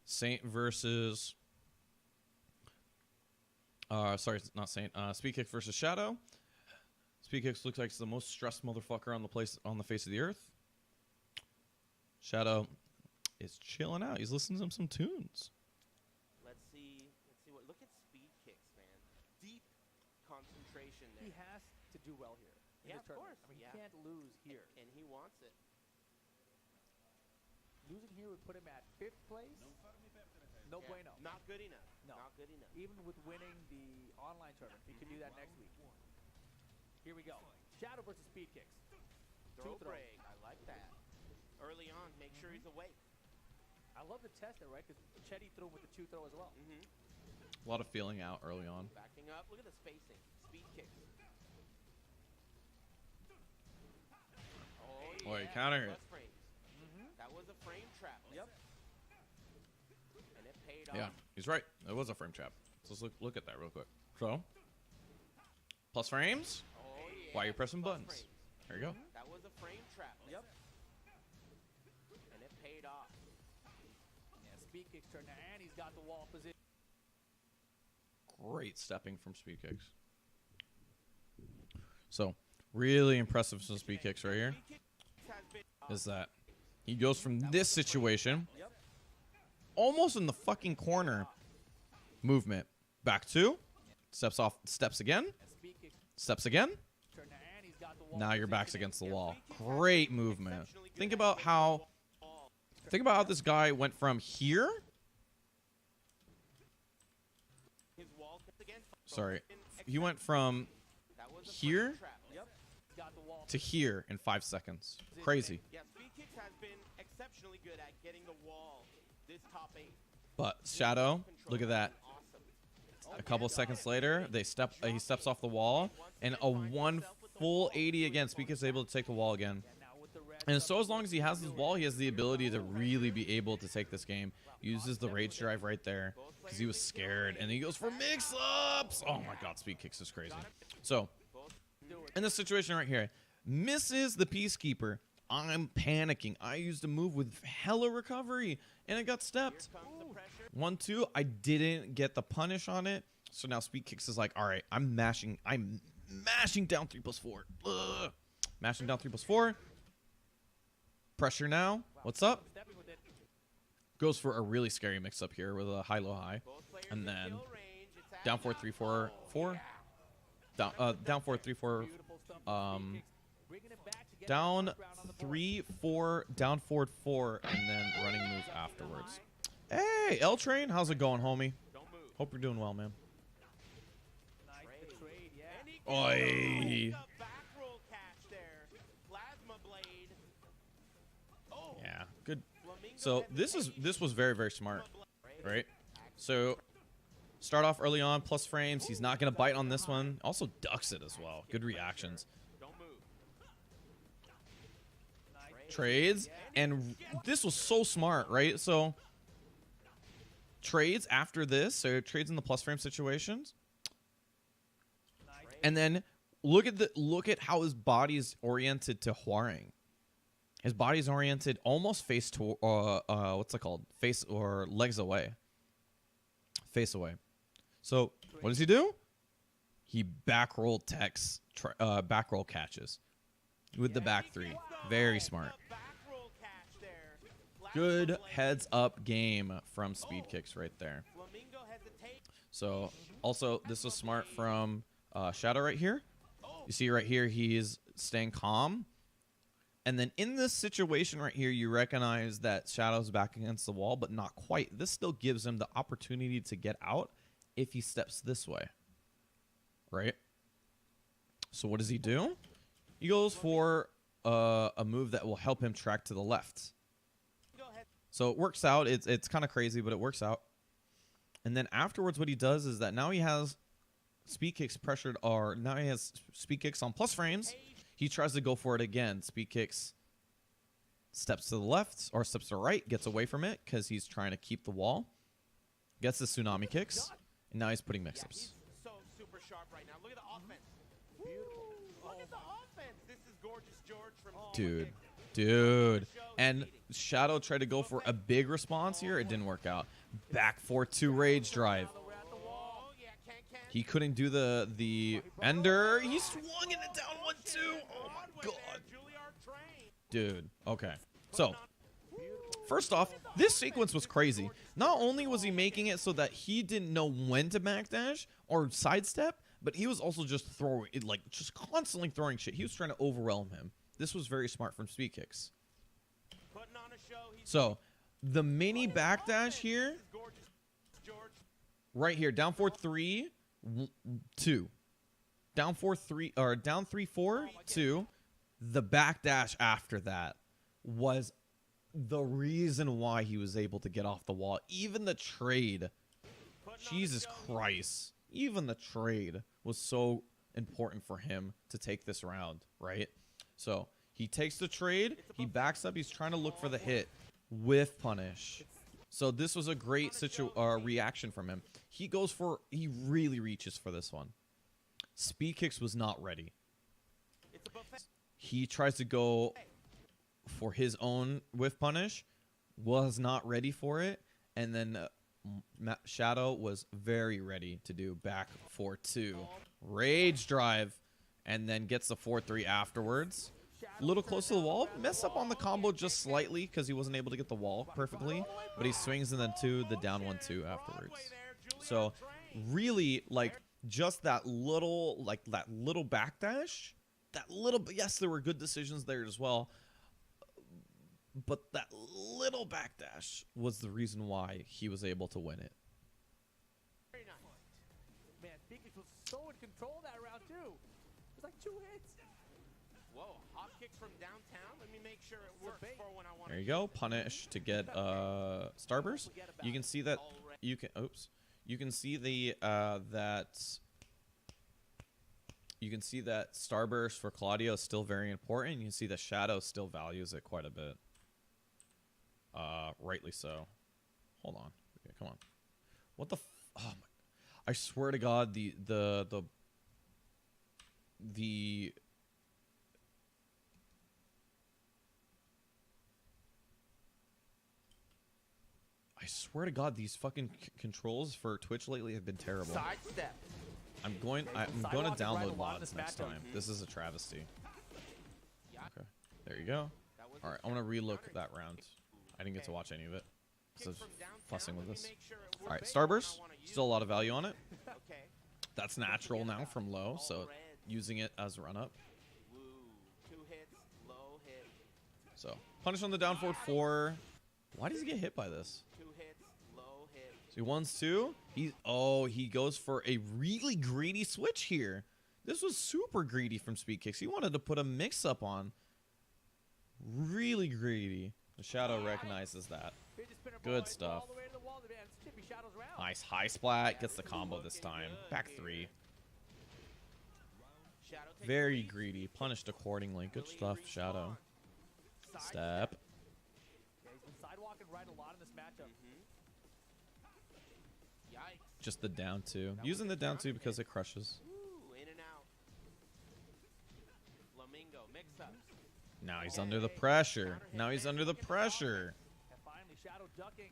Saint versus... sorry, not Saint. Speedkicks versus Shadow. Speedkicks looks like it's the most stressed motherfucker on the face of the earth. Shadow is chilling out. He's listening to some tunes. Let's see what. Look at Speedkicks, man. Deep concentration there. He has to do well here. Yeah, of course. I mean, he can't lose here. And he wants it. Losing here would put him at 5th place. No bueno. Not good enough. No. Not good enough. Even with winning the online tournament, he can do that next week. Here we go. Shadow versus Speedkicks. Throw break. I like that. Early on, make sure he's awake. I love the test there, right? Because Chetty threw him with the 2 throw as well. A lot of feeling out early on. Backing up. Look at the spacing. Speedkicks. Oh, he countered it. That was a frame trap. Yep. And it paid off. Yeah, he's right. It was a frame trap. So let's look at that real quick. So, plus frames. Oh, yeah. Why are you pressing Plus buttons? frames. There you go. That was a frame trap. Yep. And it paid off. Yeah, Speedkicks turn now, and he's got the wall position. Great stepping from Speedkicks. So, really impressive from Speedkicks right here is that he goes from this situation, almost in the fucking corner movement, back to, steps again, steps again. Now your back's against the wall. Great movement. Think about how this guy went from here. Sorry. He went from here to here in 5 seconds. Crazy. Yeah, Speedkicks has been exceptionally good at getting the wall this top 8. But Shadow, look at that. A couple seconds later, he steps off the wall, and a one full 80 again. Speedkicks is able to take the wall again. And so as long as he has his wall, he has the ability to really be able to take this game. Uses the rage drive right there because he was scared, and he goes for mix-ups. Oh my god, Speedkicks is crazy. So, in this situation right here, misses the Peacekeeper. I'm panicking. I used a move with hella recovery, and it got stepped. 1-2. I didn't get the punish on it. So now Speedkicks is like, all right, I'm mashing down 3+4. Ugh. Mashing down 3+4. Pressure now. What's up? Goes for a really scary mix-up here with a high-low high. And then down 4-3-4-4. Down 4-3-4. Down 3-4, down forward 4, and then running move afterwards. Hey, L Train, how's it going, homie? Hope you're doing well, man. Oi. Yeah, good. So this was very, very smart, right? So start off early on, plus frames. He's not gonna bite on this one. Also ducks it as well. Good reactions. Trades, and this was so smart, right? So trades after this, so trades in the plus frame situations, and then look at how his body is oriented to Hwaring. His body is oriented almost face to what's it called? Face or legs away. Face away. So what does he do? He back roll techs, back roll catches with the back 3. Very smart. Good heads up game from Speedkicks right there. So also this was smart from Shadow right here. You see right here he's staying calm. And then in this situation right here, you recognize that Shadow's back against the wall, but not quite. This still gives him the opportunity to get out if he steps this way. Right? So what does he do? He goes for a move that will help him track to the left. So it works out. It's kind of crazy, but it works out. And then afterwards, what he does is that now he has Speedkicks pressured, or now he has Speedkicks on plus frames. He tries to go for it again. Speedkicks steps to the left or steps to the right, gets away from it because he's trying to keep the wall. Gets the tsunami kicks, and now he's putting mix-ups. So super sharp right now. Look at the offense. Beautiful. Look at the offense. This is gorgeous George from Dude. Dude. And Shadow tried to go for a big response here. It didn't work out. Back 4-2 rage drive. He couldn't do the ender. He swung in it down 1-2. Oh my god. Dude. Okay. So, first off, this sequence was crazy. Not only was he making it so that he didn't know when to backdash or sidestep, but he was also just throwing it, like just constantly throwing shit. He was trying to overwhelm him. This was very smart from Speedkicks. So, the mini backdash here, right here, down 4-3, 2. Down 4-3, or down 3-4, 2. The backdash after that was the reason why he was able to get off the wall. Even the trade, Jesus Christ, even the trade was so important for him to take this round, right? So he takes the trade, he backs up, he's trying to look for the hit with punish. So this was a great reaction from him. He really reaches for this one. Speedkicks was not ready. He tries to go for his own whiff punish, was not ready for it, and then Shadow was very ready to do back 4-2 rage drive, and then gets the 4-3 afterwards. A little close to the wall, mess up on the combo just slightly because he wasn't able to get the wall perfectly, but he swings and then the down 1-2 afterwards. So really, like, just that little backdash, yes, there were good decisions there as well, but that little backdash was the reason why he was able to win it. Very nice. Man, Speedkicks was so in control that round too. It was like 2 hits. Whoa, hop kicks from downtown. Let me make sure it works for when I want. There you go, punish to get starburst. You can see that you can see the you can see that starburst for Claudio is still very important. You can see that Shadow still values it quite a bit. Rightly so. Hold on. Okay, come on. What the oh my, I swear to God, the I swear to God, these fucking controls for Twitch lately have been terrible. Sidestep. I'm going to download mods next time. This is a travesty. Okay, there you go. All right, I'm gonna relook that round. I didn't get to watch any of it. So fussing with this. All right, Starburst, still a lot of value on it. That's natural now from low, so using it as run up. So punish on the down forward 4. Why does he get hit by this? So he 1s 2. He goes for a really greedy switch here. This was super greedy from Speedkicks. He wanted to put a mix up on. Really greedy. The Shadow recognizes that. Good stuff. Nice high splat. Gets the combo this time. Back 3. Very greedy. Punished accordingly. Good stuff, Shadow. Step. Sidewalking right a lot in this matchup. Just the down 2. Using the down 2 because it crushes. In and out. Flamingo mix-ups. Now he's under the pressure. Now he's under the pressure. And finally, Shadow ducking,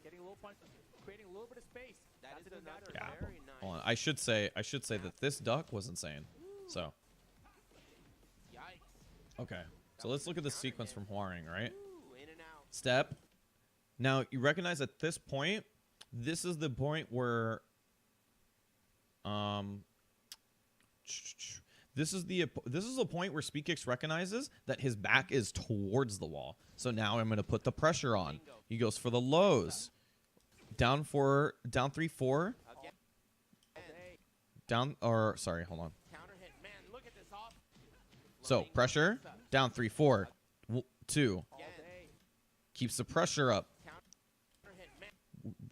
getting a little punch, creating a little bit of space. That is another Yeah. very nice. Hold on. I should say that this duck was insane. So. Okay. So let's look at the sequence from Huaring, right? In and out. Step. Now you recognize at this point, this is the point where this is the point where Speedkicks recognizes that his back is towards the wall. So now I'm going to put the pressure on. He goes for the lows. Down 3-4. Sorry, hold on. So pressure, down 3-4. 2. Keeps the pressure up.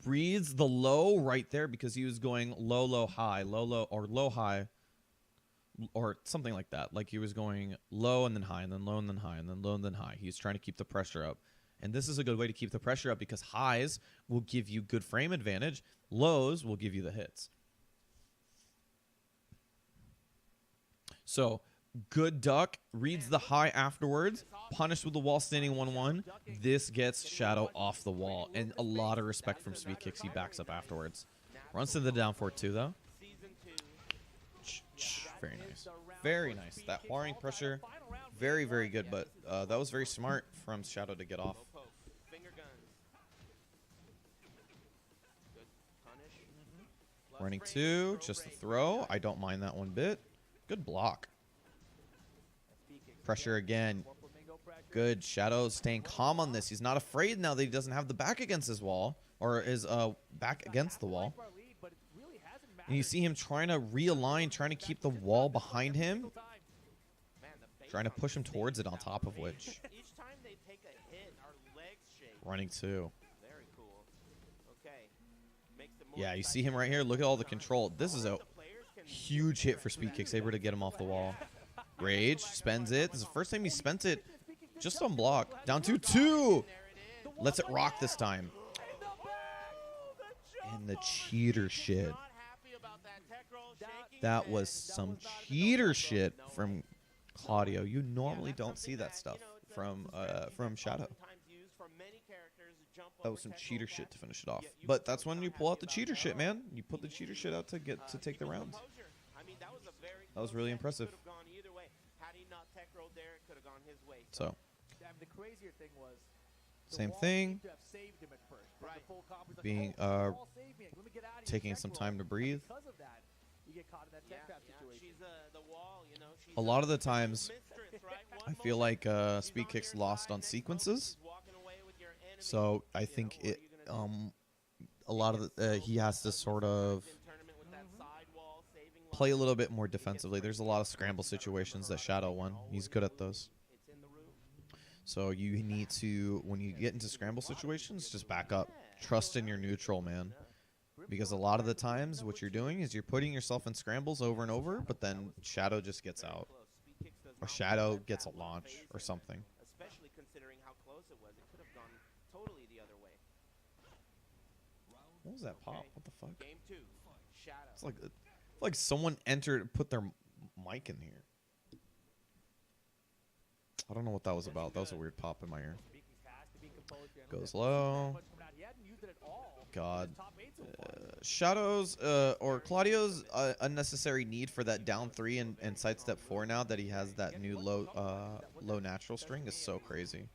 Reads the low right there because he was going low, low, high, low, low, or low, high, or something like that. Like he was going low and then high, and then low and then high, and then low and then high. He's trying to keep the pressure up. And this is a good way to keep the pressure up because highs will give you good frame advantage. Lows will give you the hits. So Good duck, reads the high afterwards, punished with the wall standing 1-1. This gets Shadow off the wall, and a lot of respect from Speedkicks. He backs up afterwards. Runs to the down 4-2, though. Very nice. Very nice. That wiring pressure, very, very good, but that was very smart from Shadow to get off. Running 2, just the throw. I don't mind that one bit. Good block. Pressure again. Good. Shadow staying calm on this. He's not afraid now that he doesn't have the back against his wall, or his back against the wall. And you see him trying to realign, trying to keep the wall behind him, trying to push him towards it, on top of which. Running 2. Yeah, you see him right here. Look at all the control. This is a huge hit for Speedkicks, able to get him off the wall. Rage, spends it. This is the first time he spent it just on block. Down 2-2. Lets it rock this time. And the cheater shit. That was some cheater shit from Claudio. You normally don't see that stuff from Shadow. That was some cheater shit to finish it off. But that's when you pull out the cheater shit, man. You put the cheater shit out to take the rounds. That was really impressive. So, same thing. Being taking some time to breathe. A lot of the times, I feel like Speedkicks lost on sequences. So I think it a lot of he has to sort of play a little bit more defensively. There's a lot of scramble situations that Shadow won. He's good at those. So you need to, when you get into scramble situations, just back up. Trust in your neutral, man. Because a lot of the times what you're doing is you're putting yourself in scrambles over and over, but then Shadow just gets out. Or Shadow gets a launch or something. Especially considering how close it was. It could have gone totally the other way. What was that pop? What the fuck? Game 2. Shadow. It's like someone put their mic in here. I don't know what that was about. That was a weird pop in my ear. Goes low. God. Shadow's or Claudio's unnecessary need for that down 3 and sidestep 4 now that he has that new low natural string is so crazy.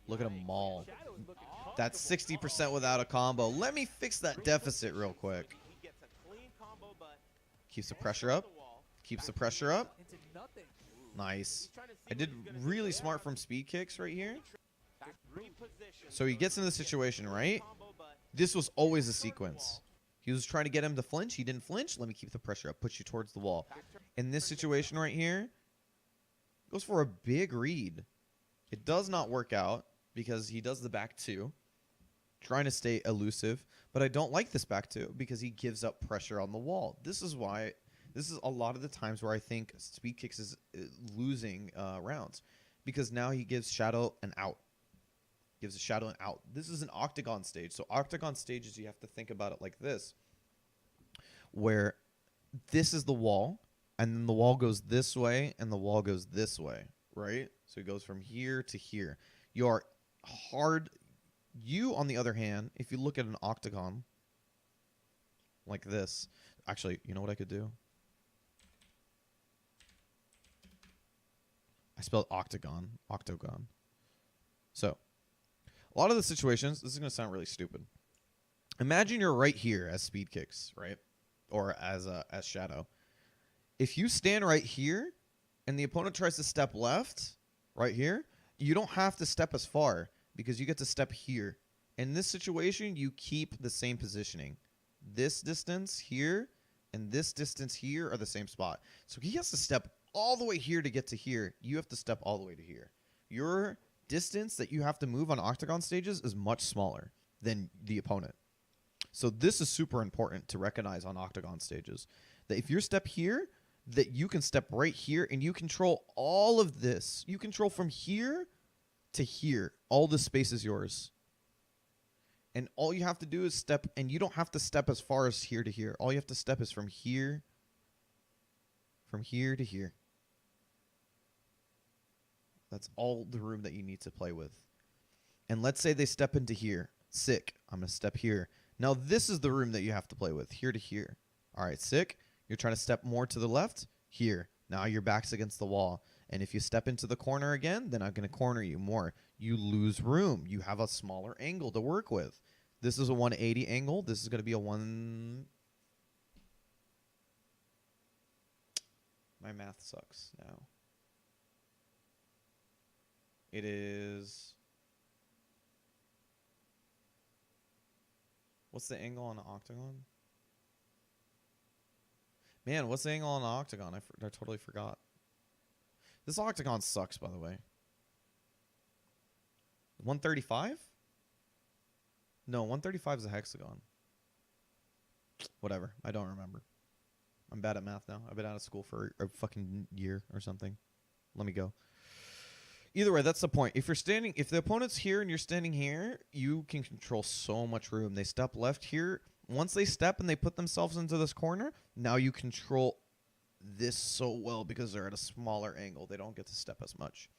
Look at him maul. That's 60% without a combo. Let me fix that deficit real quick. Keeps the pressure up. Keeps the pressure up. Nice. I did really smart from Speedkicks right here. So he gets in the situation, right? This was always a sequence. He was trying to get him to flinch. He didn't flinch. Let me keep the pressure up. Push you towards the wall. In this situation right here, goes for a big read. It does not work out because he does the back 2. Trying to stay elusive. But I don't like this back 2 because he gives up pressure on the wall. This is why... This is a lot of the times where I think Speedkicks is losing rounds. Because now he gives Shadow an out. Gives a Shadow an out. This is an octagon stage. So octagon stages, you have to think about it like this. Where this is the wall. And then the wall goes this way. And the wall goes this way. Right? So it goes from here to here. You, on the other hand, if you look at an octagon like this. Actually, you know what I could do? I spelled octagon. Octagon. So, a lot of the situations, this is going to sound really stupid. Imagine you're right here as Speedkicks, right? Or as Shadow. If you stand right here, and the opponent tries to step left, right here, you don't have to step as far, because you get to step here. In this situation, you keep the same positioning. This distance here, and this distance here are the same spot. So he has to step all the way here to get to here. You have to step all the way to here. Your distance that you have to move on octagon stages is much smaller than the opponent. So this is super important to recognize on octagon stages. That if you step here, that you can step right here and you control all of this. You control from here to here. All this space is yours. And all you have to do is step, and you don't have to step as far as here to here. All you have to step is from here from here to here. That's all the room that you need to play with. And let's say they step into here. Sick. I'm going to step here. Now, this is the room that you have to play with, here to here. All right, sick. You're trying to step more to the left, here. Now your back's against the wall. And if you step into the corner again, then I'm going to corner you more. You lose room. You have a smaller angle to work with. This is a 180 angle. This is going to be a My math sucks now. It is... What's the angle on an octagon? Man, what's the angle on an octagon? I totally forgot. This octagon sucks, by the way. 135? No, 135 is a hexagon. Whatever. I don't remember. I'm bad at math now. I've been out of school for a fucking year or something. Let me go. Either way, that's the point. If the opponent's here and you're standing here, you can control so much room. They step left here. Once they step and they put themselves into this corner, now you control this so well because they're at a smaller angle. They don't get to step as much.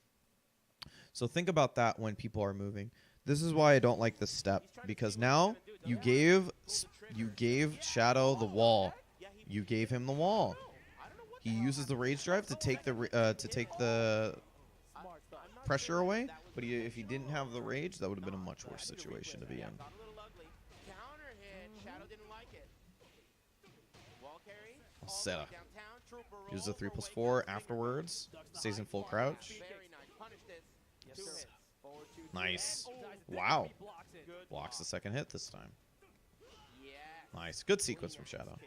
So think about that when people are moving. This is why I don't like this step, because now you gave Shadow the wall. You gave him the wall. He uses the rage drive to take the pressure away, but if he didn't have the rage, that would have been a much worse situation to be in. Seta. Use the 3+4 afterwards. Stays in full crouch. Nice. Wow. Blocks the second hit this time. Nice. Good sequence from Shadow.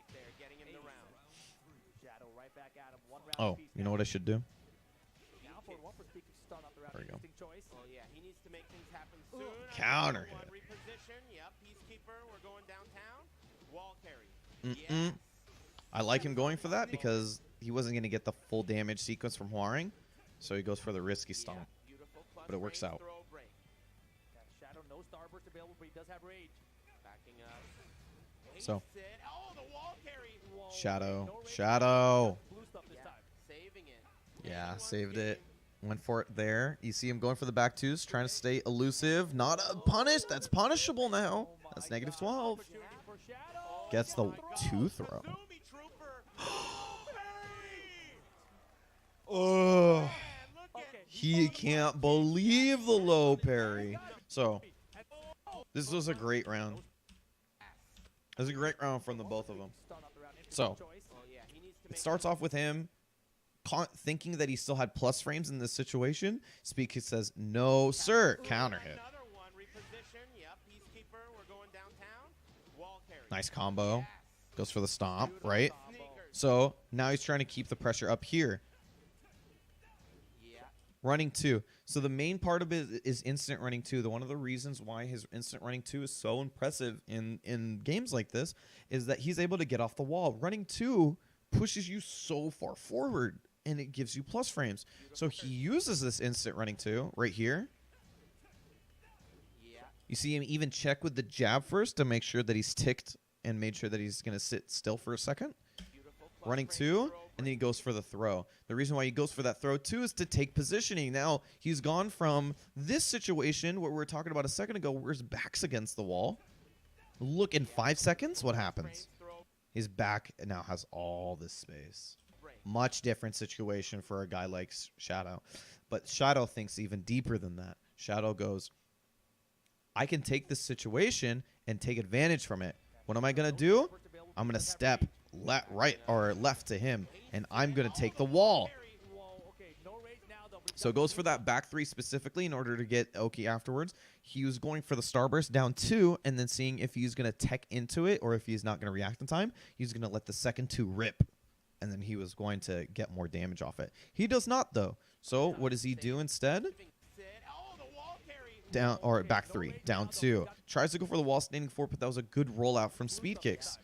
Oh, you know what I should do? There we go. Counter hit. I like him going for that because he wasn't going to get the full damage sequence from Huaring, so he goes for the risky stomp. But it works out. Shadow, no starburst available, but he does have rage. So, Shadow. Yeah, saved it. Went for it there. You see him going for the back twos, trying to stay elusive. Not punished. That's punishable now. That's -12. Gets the 2 throw. Oh, he can't believe the low parry. So, this was a great round. It was a great round from the both of them. So, it starts off with him thinking that he still had plus frames in this situation. Speedkicks says, no, sir. Counter hit. Nice combo. Goes for the stomp, right? So, now he's trying to keep the pressure up here. Running 2. So the main part of it is instant running 2. One of the reasons why his instant running 2 is so impressive in games like this is that he's able to get off the wall. Running 2 pushes you so far forward, and it gives you plus frames. So he uses this instant running 2 right here. You see him even check with the jab first to make sure that he's ticked and made sure that he's going to sit still for a second. Running 2, and then he goes for the throw. The reason why he goes for that throw, too, is to take positioning. Now, he's gone from this situation, what we were talking about a second ago, where his back's against the wall. Look, in 5 seconds, what happens? His back now has all this space. Much different situation for a guy like Shadow. But Shadow thinks even deeper than that. Shadow goes, I can take this situation and take advantage from it. What am I going to do? I'm going to step right or left to him, and I'm going to take the wall. So it goes for that back 3 specifically in order to get Oki afterwards. He was going for the starburst down 2 and then seeing if he's going to tech into it or if he's not going to react in time. He's going to let the second 2 rip, and then he was going to get more damage off it. He does not, though. So what does he do instead? Down, or back 3, down 2. Tries to go for the wall standing 4, but that was a good rollout from Speedkicks.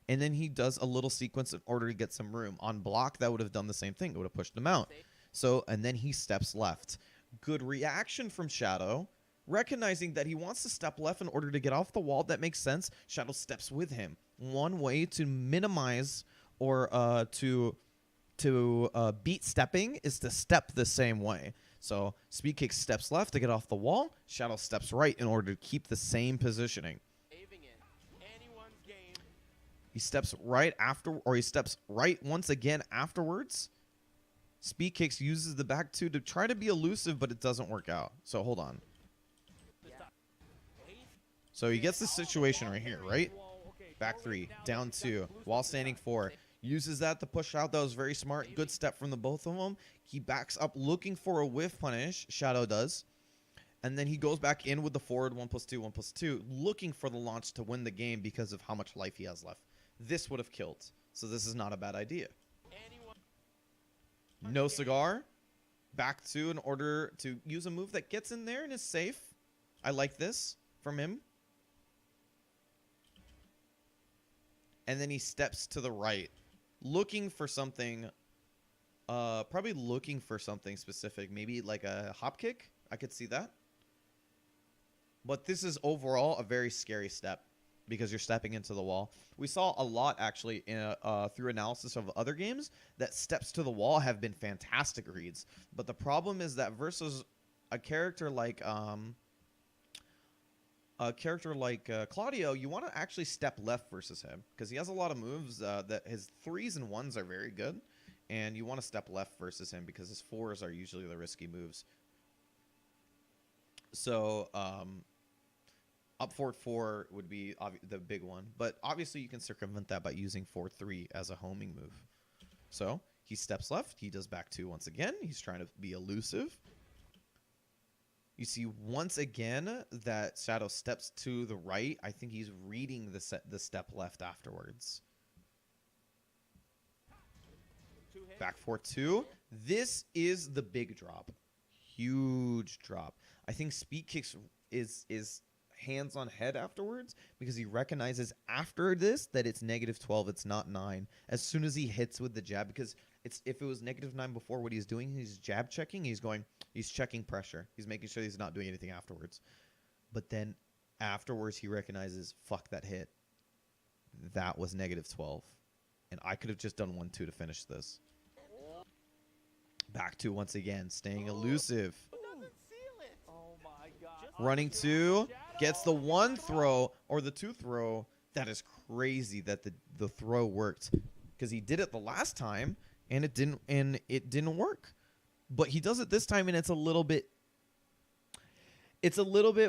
And then he does a little sequence in order to get some room. On block, that would have done the same thing. It would have pushed him out. So, and then he steps left. Good reaction from Shadow. Recognizing that he wants to step left in order to get off the wall. That makes sense. Shadow steps with him. One way to minimize or to beat stepping is to step the same way. So Speedkicks steps left to get off the wall. Shadow steps right in order to keep the same positioning. He steps right after, or he steps right once again afterwards. Speedkicks uses the back two to try to be elusive, but it doesn't work out. So hold on. So he gets this situation right here, right? Back three, down two, while standing four. Uses that to push out. That was very smart. Good step from the both of them. He backs up looking for a whiff punish. Shadow does. And then he goes back in with the forward 1+2, 1+2, looking for the launch to win the game because of how much life he has left. This would have killed. So this is not a bad idea. No cigar. Back two in order to use a move that gets in there and is safe. I like this from him. And then he steps to the right. Looking for something, probably looking for something specific. Maybe like a hop kick. I could see that. But this is overall a very scary step because you're stepping into the wall. We saw a lot actually in through analysis of other games that steps to the wall have been fantastic reads. But the problem is that versus a character like Claudio, you want to actually step left versus him because he has a lot of moves that his 3s and 1s are very good, and you want to step left versus him because his 4s are usually the risky moves. So up forward 4 would be the big one, but obviously you can circumvent that by using forward 3 as a homing move. So he steps left, he does back 2 once again. He's trying to be elusive. You see once again that Shadow steps to the right. I think he's reading the step left afterwards. Back 4-2. This is the big drop. Huge drop. I think Speedkicks is hands on head afterwards because he recognizes after this that it's -12. It's not 9. As soon as he hits with the jab, because if it was -9 before, what he's doing, he's jab checking. He's checking pressure. He's making sure he's not doing anything afterwards. But then afterwards, he recognizes, fuck that hit. That was -12. And I could have just done 1-2 to finish this. Back 2 once again, staying elusive. Oh my God. Running 2, gets the 1 throw or the 2 throw. That is crazy that the throw worked because he did it the last time and it didn't work. But he does it this time, and it's a little bit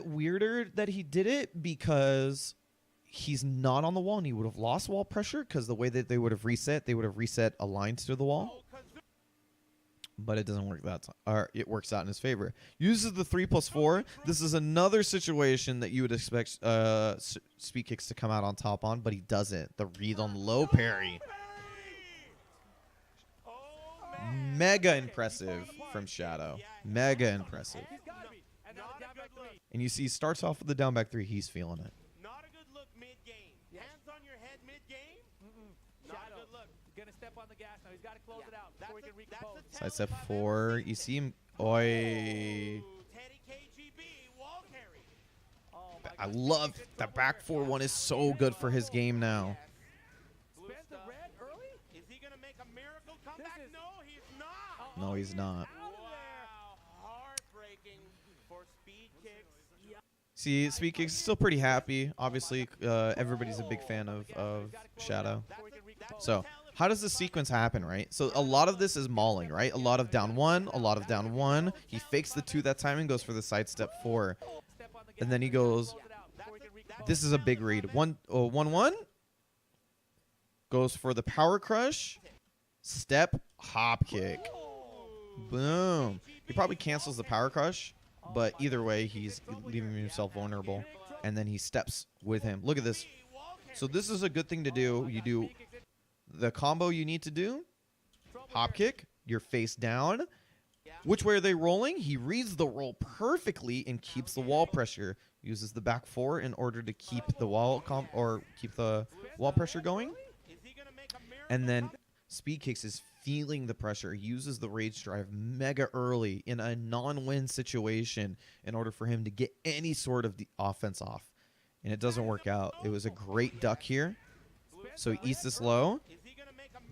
weirder that he did it because he's not on the wall, and he would have lost wall pressure because the way that they would have reset aligned to the wall. But it doesn't work that time, or it works out in his favor. Uses the 3+4. This is another situation that you would expect Speedkicks to come out on top on, but he doesn't. The read on low parry. Mega impressive from Shadow. Mega impressive. And you see, he starts off with the down back 3. He's feeling it. Not a good look mid-game. Hands on your head mid-game. Not a good look. Gonna step on the gas now. He's got to close it out before he can recompose. Side step 4. You see him. Oi. I love the back 4-1 is so good for his game now. Is he gonna make a miracle comeback? No, he's not. No, he's not. Wow, heartbreaking for Speedkicks. See, Speedkicks is still pretty happy. Obviously, everybody's a big fan of Shadow. So, how does the sequence happen, right? So, a lot of this is mauling, right? A lot of down 1, a lot of down 1. He fakes the 2 that time and goes for the side step 4. And then he goes, this is a big read. 1-1. Goes for the power crush. Step hop kick. Boom. He probably cancels the power crush, but either way, he's leaving himself vulnerable. And then he steps with him. Look at this. So this is a good thing to do. You do the combo you need to do. Hop kick. You're face down. Which way are they rolling? He reads the roll perfectly and keeps the wall pressure. Uses the back 4 in order to keep the wall pressure going. And then Speedkicks is feeling the pressure. He uses the rage drive mega early in a non-win situation in order for him to get any sort of the offense off. And it doesn't work out. It was a great duck here. So he eats this low.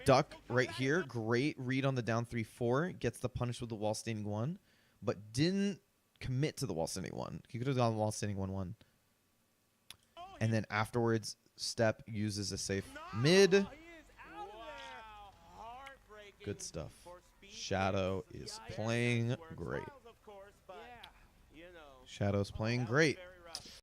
duck right here. Great read on the down 3-4. Gets the punish with the wall standing 1, but didn't commit to the wall standing 1. He could have gone wall standing 1-1. And then afterwards, Step uses a safe mid. He is out of there. Good stuff. Shadow is playing great. Yeah. Shadow's playing great.